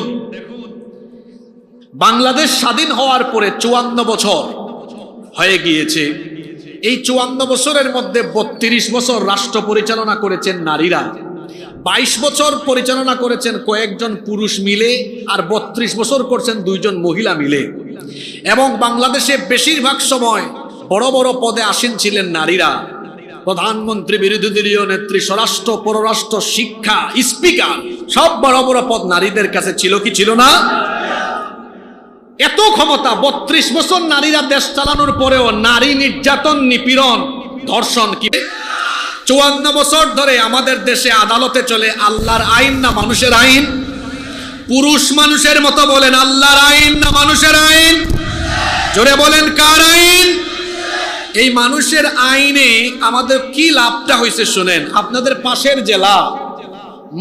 বাংলাদেশ স্বাধীন হওয়ার পরে 54 বছর হয়ে গিয়েছে। এই 54 বছরের মধ্যে 32 বছর রাষ্ট্র পরিচালনা করেছেন নারীরা, 22 বছর পরিচালনা করেছেন কয়েকজন পুরুষ মিলে, আর 32 বছর করছেন 2 জন মহিলা মিলে। এবং বাংলাদেশে বেশিরভাগ সময় বড় বড় পদে আসীন ছিলেন নারীরা। প্রধানমন্ত্রী, বিরোধী দলীয় নেত্রী, স্বরাষ্ট্র, পররাষ্ট্র, শিক্ষা, স্পিকার, সব বড় বড় পদ নারীদের কাছে ছিল কি ছিল না? এত ক্ষমতা, 32 বছর নারীরা দেশ চালানোর পরেও নারী নির্যাতন, নিপীড়ন, ধর্ষণ কি? 54 বছর ধরে আমাদের দেশে আদালতে চলে আল্লাহর আইন না মানুষের আইন? পুরুষ মানুষের মতো বলেন, আল্লাহর আইন না মানুষের আইন? জোরে বলেন, কার আইন? এই মানুষের আইনে আমাদের কি লাভটা হয়েছে শুনেন। আপনাদের পাশের জেলা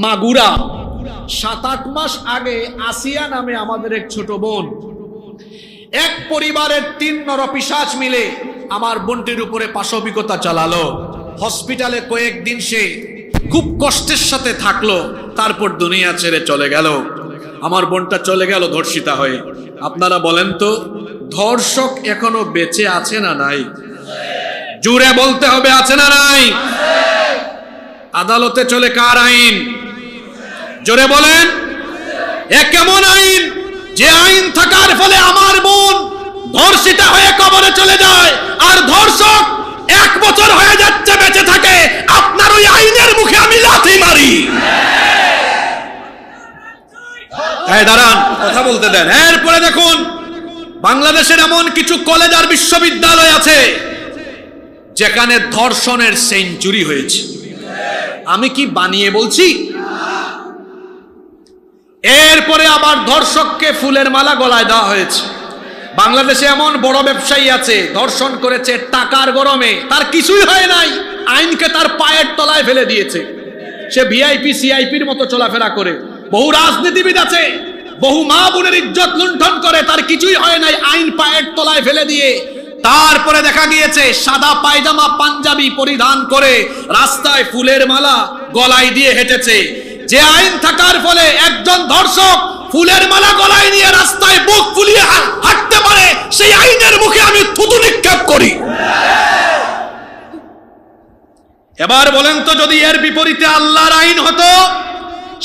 মাগুরা, 7-8 মাস আগে আসিয়া নামে আমাদের এক ছোট বোন, এক পরিবারের 3 নরপিশাচ মিলে আমার বোনটির উপরে পাশবিকতা চালালো। হসপিটালে কয়েকদিন সে খুব কষ্টের সাথে থাকলো, তারপর দুনিয়া ছেড়ে চলে গেল। আমার বোনটা চলে গেল ধর্ষিতা হয়ে। আপনারা বলেন তো, ধর্ষক এখনো বেঁচে আছে না নাই? জুড়ে বলতে হবে, আছে না নাই? আদালতে চলে কার আইন? জোরে বলেন, এ কেমন আইন? যে আইন থাকার ফলে আমার বোন ধর্ষিতা হয়ে কবরে চলে যায়, আর ধর্ষক 1 বছর হয়ে যাচ্ছে বেঁচে থাকে। আপনার ওই আইনের মুখে আমি লাথি মারি। জায়গায় দাঁড়ান, কথা বলতে দেন। এরপরে দেখুন, বাংলাদেশের এমন কিছু কলেজ আর বিশ্ববিদ্যালয় আছে যেখানে ধর্ষণের সেঞ্চুরি হয়েছে। আমি কি বানিয়ে বলছি? এরপরে আবার ধর্ষককে ফুলের মালা গলায় দেওয়া হয়েছে। বাংলাদেশে এমন বড় ব্যবসায়ী আছে, ধর্ষণ করেছে টাকার গরমে, তার কিছুই হয় নাই, আইনকে তার পায়ের তলায় ফেলে দিয়েছে। সে ভিআইপি সিআইপির মতো চলাফেরা করে। বহু রাজনীতিবিদ আছে, বহু মা বোনের ইজ্জত লুণ্ঠন করে, তার কিছুই হয় নাই, আইন পায়ের তলায় ফেলে দিয়ে। তারপরে দেখা গিয়েছে সাদা পায়জামা পাঞ্জাবি পরিধান করে রাস্তায় ফুলের মালা গলায় দিয়ে হেঁটেছে। যে আইন থাকার ফলে একজন ধর্ষক ফুলের মালা গলায় নিয়ে রাস্তায় বুক ফুলিয়ে হাঁটতে পারে, সেই আইনের মুখে আমি থুতু নিক্ষেপ করি। এবার বলেন তো, যদি এর বিপরীতে আল্লাহর আইন হতো,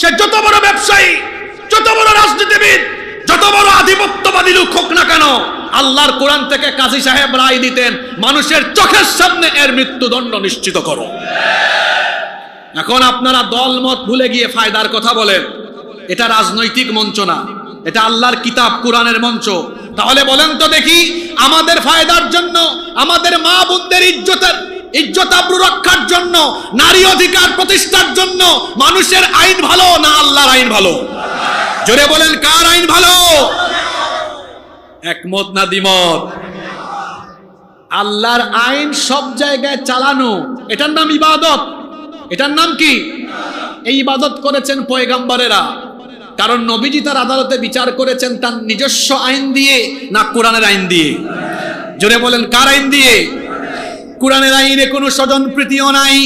সে যত বড় ব্যবসায়ী, যত বড় রাজনীতিবিদ, যত বড় আধিপত্যবাদী লোক হোক না কেন, আল্লাহর কোরআন থেকে কাজী সাহেব রায় দিতেন, মানুষের চোখের সামনে এর মৃত্যুদণ্ড নিশ্চিত করো। এখন আপনারা দলমত ভুলে গিয়ে ফায়দার কথা বলেন। এটা রাজনৈতিক মঞ্চ না, এটা আল্লাহর কিতাব কোরআনের মঞ্চ। তাহলে বলেন তো দেখি, আমাদের ফায়দার জন্য, আমাদের মা বোনদের ইজ্জত আবরু রক্ষার জন্য, নারী অধিকার প্রতিষ্ঠার জন্য মানুষের আইন ভালো না আল্লাহর আইন ভালো? জোরে বলেন, কার আইন ভালো? একমত না দ্বিমত? আল্লাহর আইন সব জায়গায় চালানো, এটার নাম ইবাদত। এটার নাম কি? এই ইবাদত করেছেন পয়গাম্বরেরা। কারণ নবীজি তার আদালতে বিচার করেছেন তার নিজস্ব আইন দিয়ে না কোরআনের আইন দিয়ে? জোরে বলেন, কার আইন দিয়ে? কোরআনের আইনে কোনো স্বজন প্রীতিও নাই।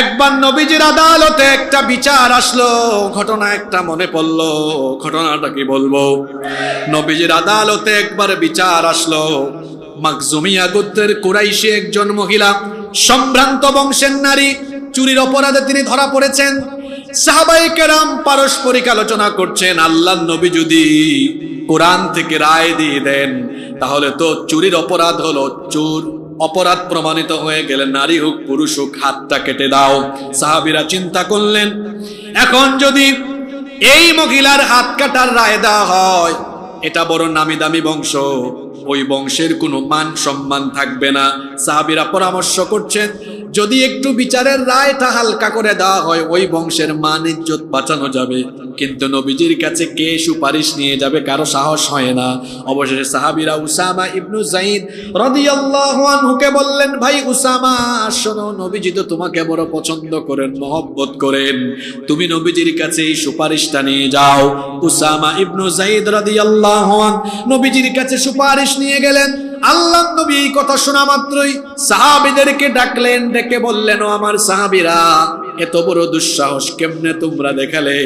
একবার নবীজির আদালতে একটা বিচার আসলো, ঘটনা একটা মনে পড়লো, ঘটনাটা কি বলবো। নবীজির আদালতে একবার বিচার আসলো, মাখজুমিয়া গোত্রের কুরাইশি একজন মহিলা, সম্ভ্রান্ত বংশের নারী, চুরির অপরাধে তিনি ধরা পড়েছেন। সাহাবায়ে কেরাম পারস্পরিক আলোচনা করছেন, আল্লাহর নবী যদি কোরআন থেকে রায় দিয়ে দেন, তাহলে তো চুরির অপরাধ হলো, চোর অপরাধ প্রমাণিত হয়ে গেলে নারী হোক পুরুষ হোক হাতটা কেটে দাও। সাহাবীরা চিন্তা করলেন, এখন যদি এই মহিলার হাত কাটার রায় দেওয়া হয়, এটা বড় নামি দামি বংশ, ওই বংশের কোনো মান সম্মান থাকবে না। সাহাবীরা পরামর্শ করছেন, যদি একটু বিচারের রায়টা হালকা করে দেওয়া হয়, ওই বংশের মান ইজ্জত বাঁচানো যাবে। কিন্তু নবীজির কাছে কে সুপারিশ নিয়ে যাবে, কারো সাহস হয় না। অবশেষে সাহাবীরা উসামা ইবনু যায়েদ রাদিয়াল্লাহু আনহুকে বললেন, ভাই উসামা, শোনো, নবীজি তো তোমাকে বড় পছন্দ করেন, মহব্বত করেন, তুমি নবীজির কাছে এই সুপারিশটা নিয়ে যাও। উসামা ইবনু যায়েদ রাদিয়াল্লাহু আনহু নবীজির কাছে সুপারিশ নিয়ে গেলেন। আল্লাহর নবী এই কথা শোনা মাত্রই সাহাবীদেরকে ডাকলেন, ডেকে বললেন, ও আমার সাহাবীরা, এত বড় দুঃসাহস কেমনে তোমরা দেখালে?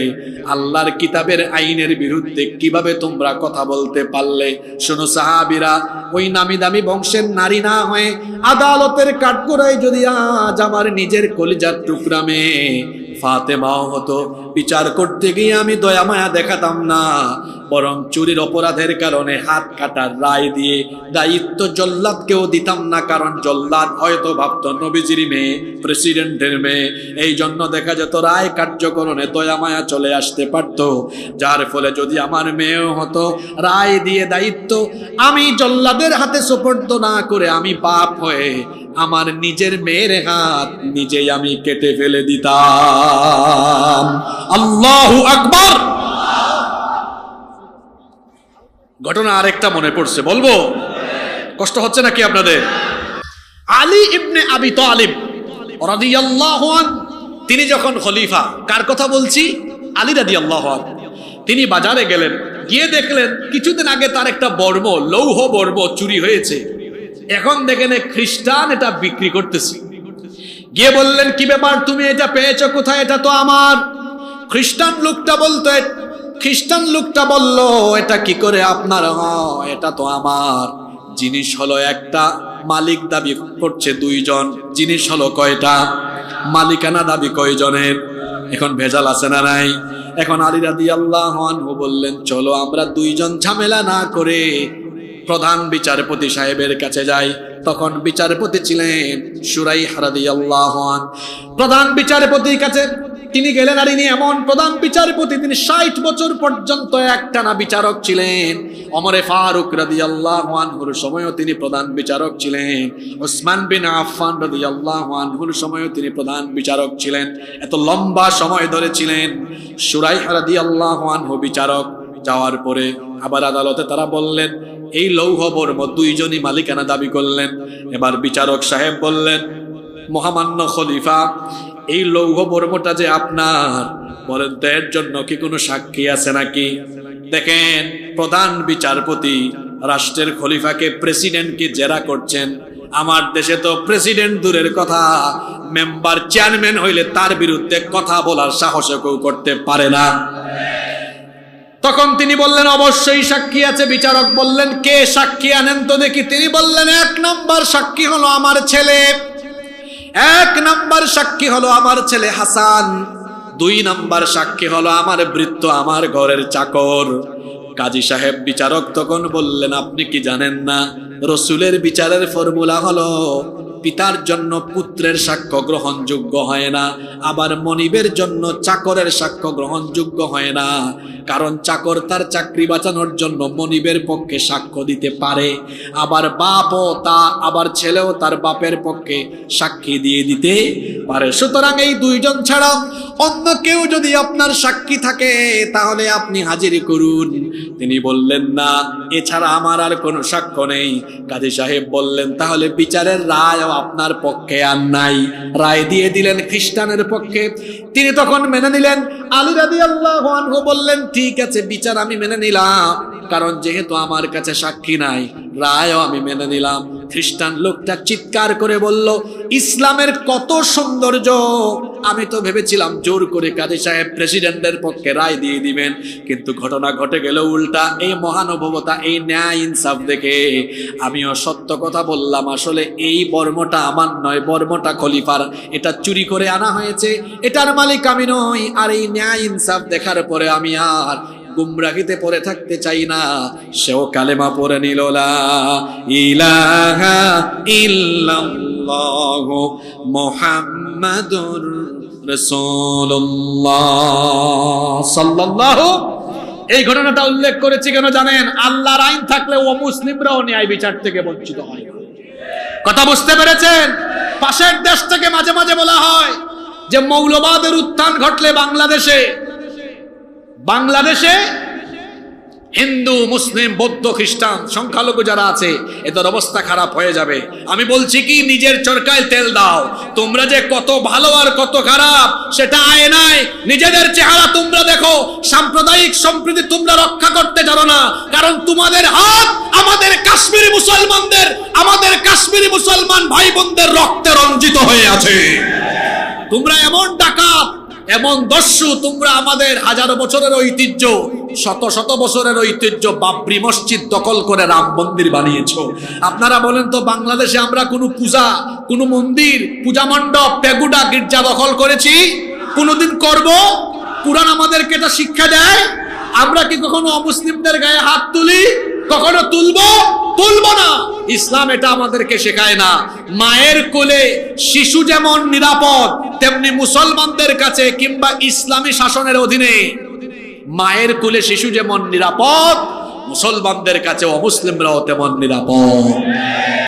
আল্লাহর কিতাবের আইনের বিরুদ্ধে কিভাবে তোমরা কথা বলতে পারলে? শোনো সাহাবীরা, ওই নামি দামি বংশের নারী না হয়ে আদালতের কাঠগড়ায় যদি আজ আমার নিজের কলিজার টুকরা মেয়ে ফাতেমাও হতো, বিচার করতে গিয়ে আমি দয়া মায়া দেখাতাম না, বরং চুরির অপরাধের কারণে হাত কাটার রায় দিয়ে দায়িত্ব জল্লাদকেও দিতাম না। কারণ জল্লাদ হয়তো ভাবত নবীজির মেয়ে, প্রেসিডেন্টের মেয়ে, এই জন্য দেখা যেত রায় কার্যকরণে দয়া মায়া চলে আসতে পারত। যার ফলে যদি আমার মেয়েও হতো, রায় দিয়ে দায়িত্ব আমি জল্লাদের হাতে সুপর্দ না করে আমি পাপ হয়ে আমার নিজের মেয়ের হাত নিজেই আমি কেটে ফেলে দিতাম। আল্লাহু আকবার। ঘটনা আরেকটা মনে পড়ছে, বলবো? কষ্ট হচ্ছে নাকি আপনাদের? আলী ইবনে আবি তালিব রাদিয়াল্লাহু আনহু, তিনি যখন খলিফা, কার কথা বলছি? আলী রাদিয়াল্লাহু আনহু। তিনি বাজারে গেলেন, গিয়ে দেখলেন কিছুদিন আগে তার একটা বর্ম, লৌহ বর্ম চুরি হয়েছে। এখন দেখেন খ্রিস্টান এটা বিক্রি করতেছে। গিয়ে বললেন, কি ব্যাপার, তুমি এটা পেয়েছো কোথায়? এটা তো আমার। খ্রিস্টান লোকটা বলল, এটা কি করে আপনার? এটা তো আমার। জিনিস হলো একটা, মালিক দাবি করছে দুইজন। জিনিস হলো কয়টা? মালিকানা দাবি কয়জনের? এখন ভেজাল আছে না নাই? এখন আলী রাদিয়াল্লাহু আনহু বললেন, চলো আমরা দুইজন ঝামেলা না করে প্রধান বিচারপতি সাহেবের কাছে যাই। তখন বিচারপতি ছিলেন শুরাইহ রাদিয়াল্লাহু আনহু। প্রধান বিচারপতির কাছে তিনি গেলেন, আর ইনি এমন প্রধান বিচারপতি, তিনি 60 বছর পর্যন্ত একটানা বিচারক ছিলেন। ওমরে ফারুক রাদিয়াল্লাহু আনহুর সময়ও তিনি প্রধান বিচারক ছিলেন, ওসমান বিন আফফান রাদিয়াল্লাহু আনহুর সময়ও তিনি প্রধান বিচারক ছিলেন। এত লম্বা সময় ধরে ছিলেন। শুরাইহ রাদিয়াল্লাহু আনহু বিচারক যাওয়ার পরে আবার আদালতে তারা বললেন, এই লৌহ বর্ম দুইজনই মালিকানা দাবি করলেন। এবার বিচারক সাহেব বললেন, মহামান্য খলিফা, এই লৌহ বর্মটা যে আপনার, বলেন তো এর জন্য কি কোনো সাক্ষী আছে নাকি? দেখেন, প্রধান বিচারপতি রাষ্ট্রের খলিফাকে, প্রেসিডেন্টকে জেরা করছেন। আমার দেশে তো প্রেসিডেন্ট দূরের কথা, মেম্বার চেয়ারম্যান হইলে তার বিরুদ্ধে কথা বলার সাহস কেউ করতে পারে না। তখন তিনি বললেন, অবশ্যই সাক্ষী আছে। বিচারক বললেন, কে সাক্ষী আনেন তো দেখি। তিনি বললেন, 1 নম্বর সাক্ষী হলো আমার ছেলে, 1 নম্বর সাক্ষী হলো আমার ছেলে হাসান, 2 নম্বর সাক্ষী হলো আমার ভৃত্য, আমার ঘরের চাকর। কাজী সাহেব বিচারক তখন বললেন, আপনি কি জানেন না রসুলের বিচারের ফর্মুলা হলো পিতার জন্য পুত্রের সাক্ষ্য গ্রহণযোগ্য হয় না, আবার মনিবের জন্য চাকরের সাক্ষ্য গ্রহণযোগ্য হয় না। কারণ চাকর তার চাকরি বাঁচানোর জন্য মনিবের পক্ষে সাক্ষ্য দিতে পারে, আবার বাপও আবার ছেলেও তার বাপের পক্ষে সাক্ষী দিয়ে দিতে পারে। সুতরাং এই 2 জন ছাড়া অন্য কেউ যদি আপনার সাক্ষী থাকে তাহলে আপনি হাজিরি করুন। তিনি বললেন, না, এছাড়া আমার আর কোনো সাক্ষ্য নেই। কাজী সাহেব বললেন, তাহলে বিচারের রায় আপনার পক্ষে আর নাই। রায় দিয়ে দিলেন খ্রিস্টানের পক্ষে। তিনি তখন মেনে নিলেন। আলী রাদিয়াল্লাহু আনহু বললেন, ঠিক আছে, বিচার আমি মেনে নিলাম, কারণ যেহেতু আমার কাছে সাক্ষী নাই, রায়ও আমি মেনে নিলাম। খ্রিস্টান লোকটা চিৎকার করে বলল, ইসলামের কত সৌন্দর্য! আমি তো ভেবেছিলাম জোর করে কাজী সাহেব প্রেসিডেন্টের পক্ষে রায় দিয়ে দিবেন, কিন্তু ঘটনা ঘটে গেল উল্টা। এই মহানুভবতা, এই ন্যায় ইনসাফ দেখে আমিও সত্য কথা বললাম, আসলে এই বর্মটা আমার নয়, বর্মটা খলিফার, এটা চুরি করে আনা হয়েছে, এটার মালিক আমি নই। আর এই ন্যায় ইনসাফ দেখার পরে আমি আর গুমরাহিতে পড়ে থাকতে চাই না। সেও কালেমা পড়ে নিল, লা ইলাহা ইল্লাল্লাহু মুহাম্মাদুর রাসূলুল্লাহ সাল্লাল্লাহু। এই ঘটনাটা উল্লেখ করেছি কেন জানেন? আল্লাহর আইন থাকলে ও মুসলিমরাও ন্যায় বিচার থেকে বঞ্চিত হয়। কথা বুঝতে পেরেছেন? পাশের দেশ থেকে মাঝে মাঝে বলা হয় যে মৌলবাদের উত্থান ঘটলে বাংলাদেশে হিন্দু, মুসলিম, বৌদ্ধ, খ্রিস্টান সংখ্যালঘু যারা আছে এদের অবস্থা খারাপ হয়ে যাবে। আমি বলছি কি, নিজের চরকায় তেল দাও। তোমরা যে কত ভালো আর কত খারাপ সেটা আয়নায় নিজেদের চেহারা তোমরা দেখো। সাম্প্রদায়িক সম্প্রীতি তোমরা রক্ষা করতে জানো না, কারণ তোমাদের হাত আমাদের কাশ্মীরি মুসলমান ভাই বোনদের রক্তে রঞ্জিত হয়ে আছে। তোমরা এমন ডাকাত, এমন দস্যু, তোমরা আমাদের হাজারো বছরের ঐতিহ্য, শত শত বছরের ঐতিহ্য বাবরি মসজিদ দখল করে রাম মন্দির বানিয়েছো। আপনারা বলেন তো, বাংলাদেশে আমরা কোনো পূজা, কোনো মন্দির, পূজা মণ্ডপ, পেগুডা, গির্জা দখল করেছি? কোনোদিন করব? কুরআন আমাদেরকে এটা শিক্ষা দেয়। আমরা কি কখনো অমুসলিমদের গায়ে হাত তুলি? কখনো তুলবো না। ইসলাম এটা আমাদেরকে শেখায় না। মায়ের কোলে শিশু যেমন নিরাপদ, তেমনি মুসলমানদের কাছে কিংবা ইসলামী শাসনের অধীনে মায়ের কোলে শিশু যেমন নিরাপদ, মুসলমানদের কাছে অমুসলিমরাও তেমন নিরাপদ।